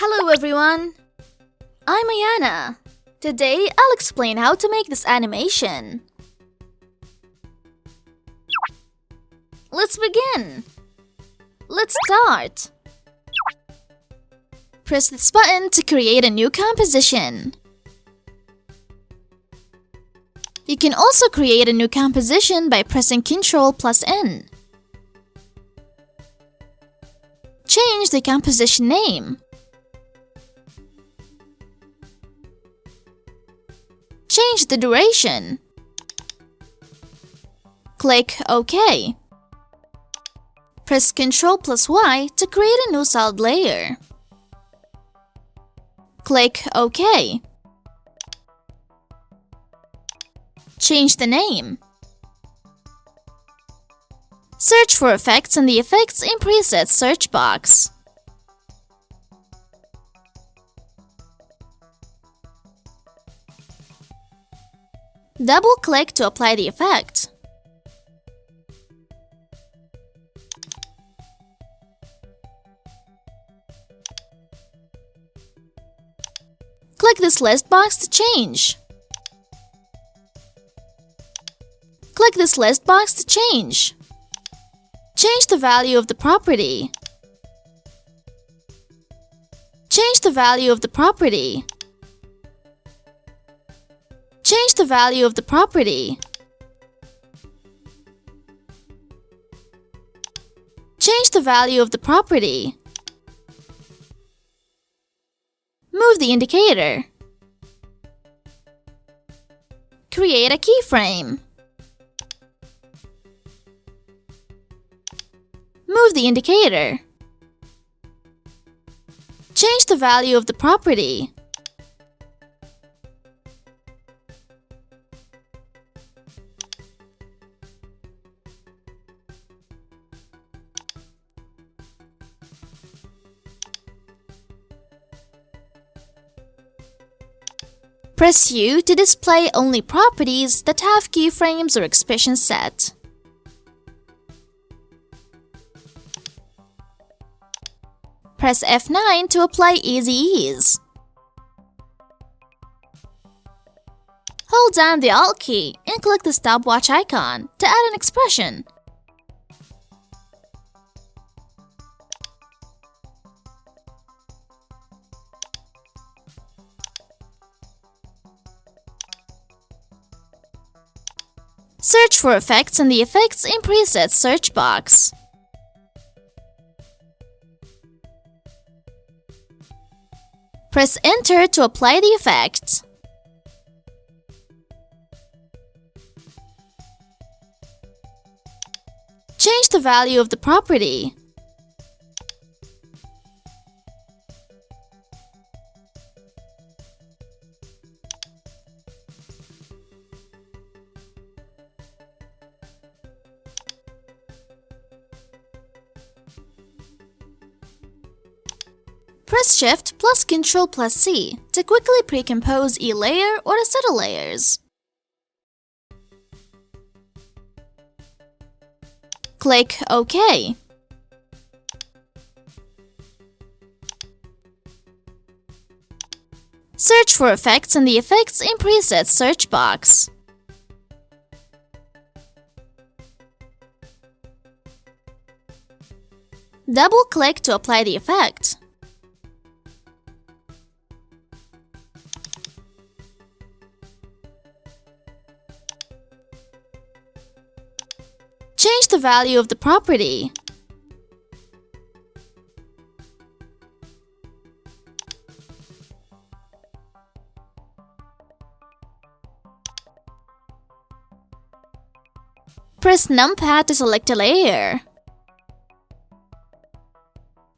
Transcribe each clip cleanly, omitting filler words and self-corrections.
Hello everyone! I'm AYANA. Today, I'll explain how to make this animation. Let's begin! Let's start! Press this button to create a new composition. You can also create a new composition by pressing Ctrl+N. Change the composition name. Change the duration. Click OK. Press Ctrl+Y to create a new solid layer. Click OK. Change the name. Search for effects in the Effects in Presets search box. Double-click to apply the effect. Click this list box to change. Click this list box to change. Change the value of the property. Change the value of the property. Change the value of the property. Change the value of the property. Move the indicator. Create a keyframe. Move the indicator. Change the value of the property. Press U to display only properties that have keyframes or expressions set. Press F9 to apply Easy Ease. Hold down the Alt key and click the stopwatch icon to add an expression. Search for effects in the Effects in Presets search box. Press Enter to apply the effect. Change the value of the property. Press Shift plus Ctrl+C to quickly pre-compose a layer or a set of layers. Click OK. Search for effects in the Effects in Presets search box. Double-click to apply the effect. Change the value of the property. Press numpad to select a layer.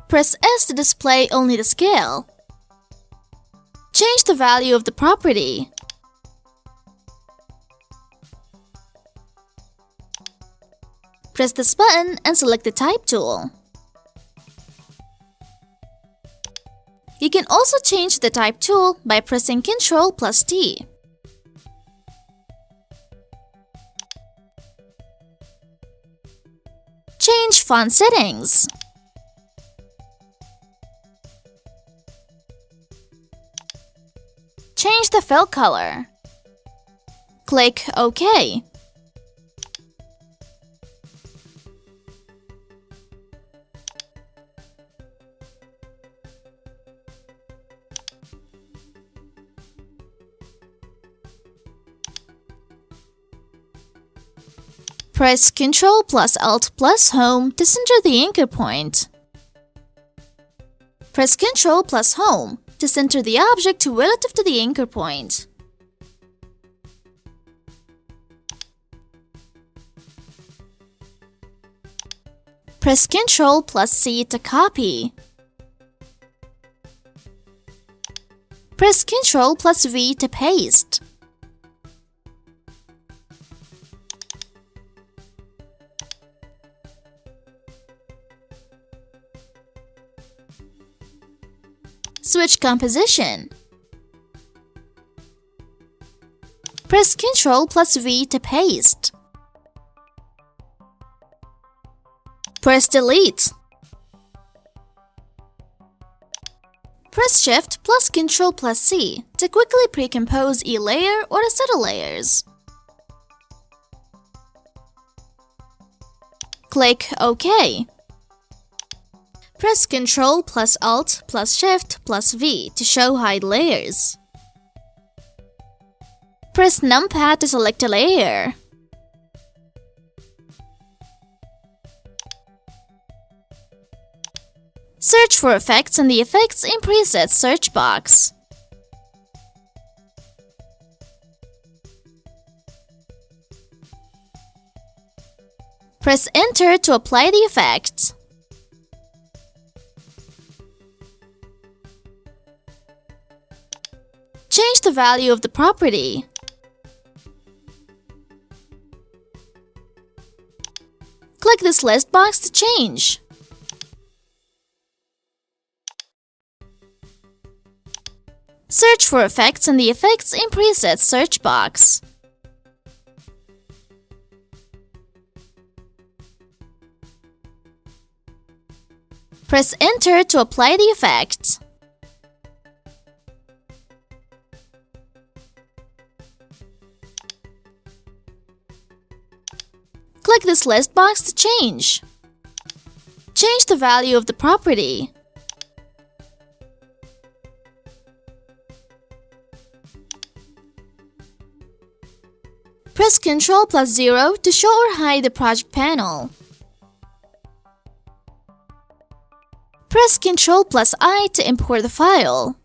Press S to display only the scale. Change the value of the property. Press this button and select the Type tool. You can also change the Type tool by pressing Ctrl+T. Change font settings. Change the fill color. Click OK. Press Ctrl plus Alt plus Home to center the anchor point. Press Ctrl plus Home to center the object relative to the anchor point. Press Ctrl plus C to copy. Press Ctrl plus V to paste. Switch composition. Press Ctrl plus V to paste. Press Delete. Press Shift plus Ctrl plus C to quickly pre-compose a layer or a set of layers. Click OK. Press Ctrl plus Alt plus Shift plus V to show hide layers. Press numpad to select a layer. Search for effects in the Effects and Presets search box. Press Enter to apply the effect. Change the value of the property. Click this list box to change. Search for effects in the Effects and Presets search box. Press Enter to apply the effect. Click this list box to change. Change the value of the property. Press Ctrl plus 0 to show or hide the project panel. Press Ctrl plus I to import the file.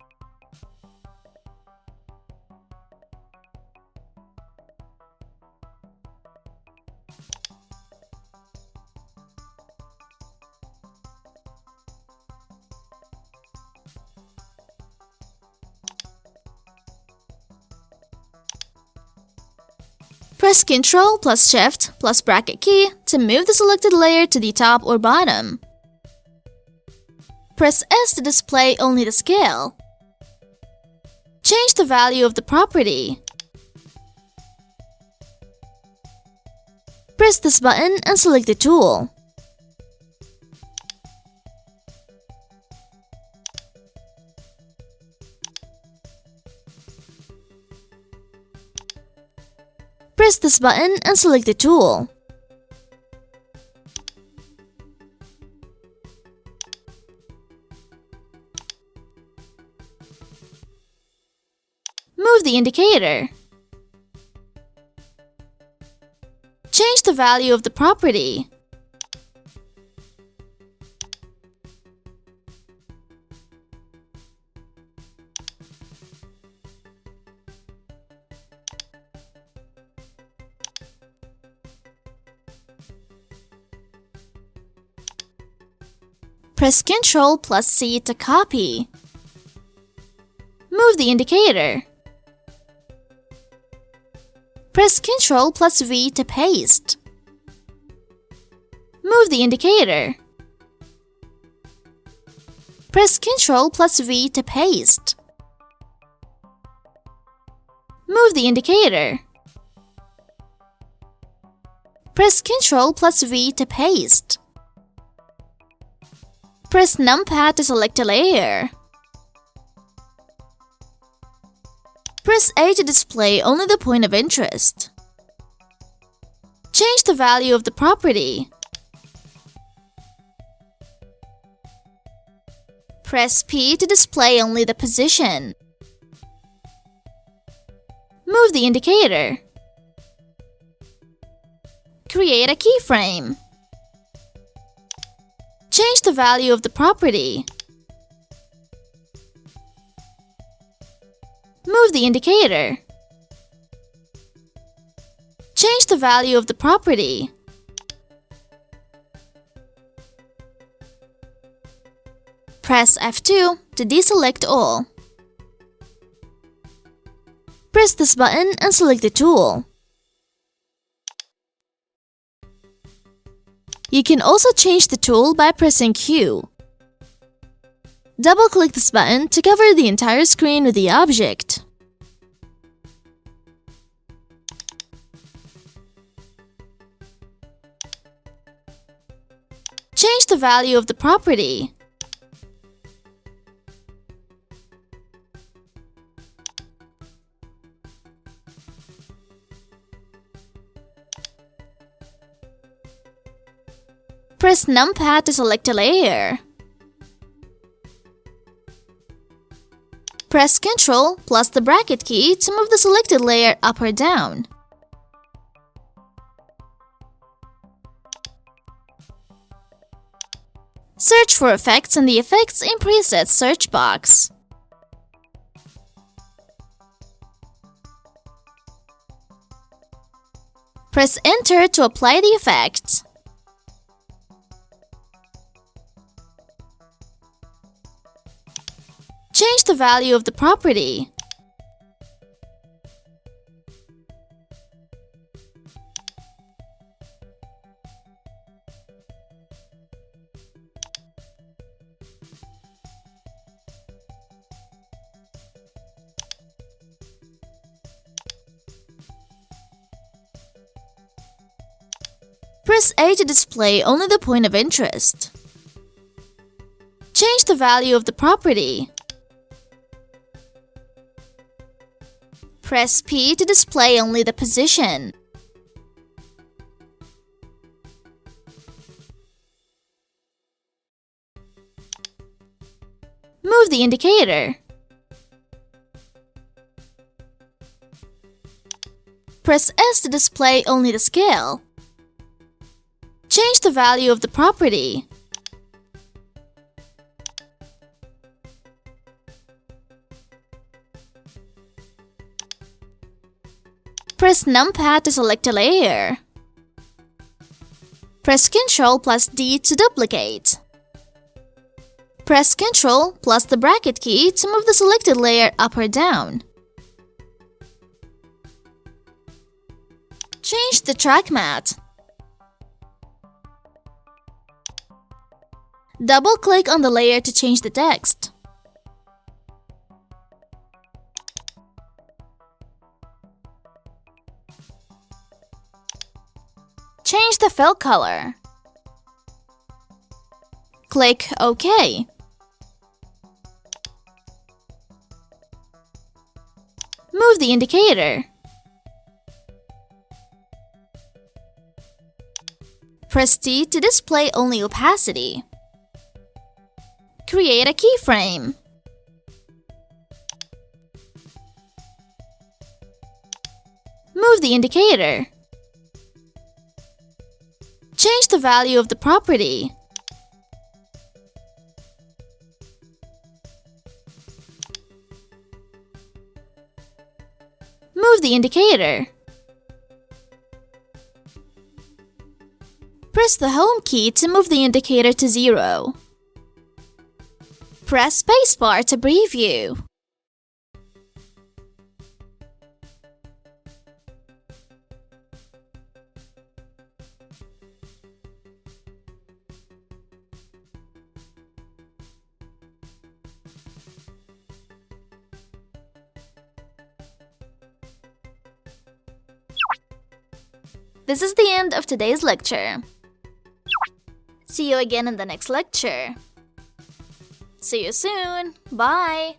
Press Ctrl plus Shift plus bracket key to move the selected layer to the top or bottom. Press S to display only the scale. Change the value of the property. Press this button and select the tool. Press this button and select the tool. Move the indicator. Change the value of the property. Press Ctrl plus C to copy. Move the indicator. Press Ctrl plus V to paste. Move the indicator. Press Ctrl plus V to paste. Move the indicator. Press Ctrl plus V to paste. Press numpad to select a layer. Press A to display only the point of interest. Change the value of the property. Press P to display only the position. Move the indicator. Create a keyframe. Change the value of the property. Move the indicator. Change the value of the property. Press F2 to deselect all. Press this button and select the tool. You can also change the tool by pressing Q. Double-click this button to cover the entire screen with the object. Change the value of the property. Press numpad to select a layer. Press Ctrl plus the bracket key to move the selected layer up or down. Search for effects in the Effects in Presets search box. Press Enter to apply the effect. Change the value of the property. Press A to display only the point of interest. Change the value of the property. Press P to display only the position. Move the indicator. Press S to display only the scale. Change the value of the property. Press numpad to select a layer. Press Ctrl plus D to duplicate. Press Ctrl plus the bracket key to move the selected layer up or down. Change the track matte. Double-click on the layer to change the text. Change the fill color. Click OK. Move the indicator. Press T to display only opacity. Create a keyframe. Move the indicator. Change the value of the property. Move the indicator. Press the Home key to move the indicator to 0. Press spacebar to preview. This is the end of today's lecture. See you again in the next lecture. See you soon. Bye.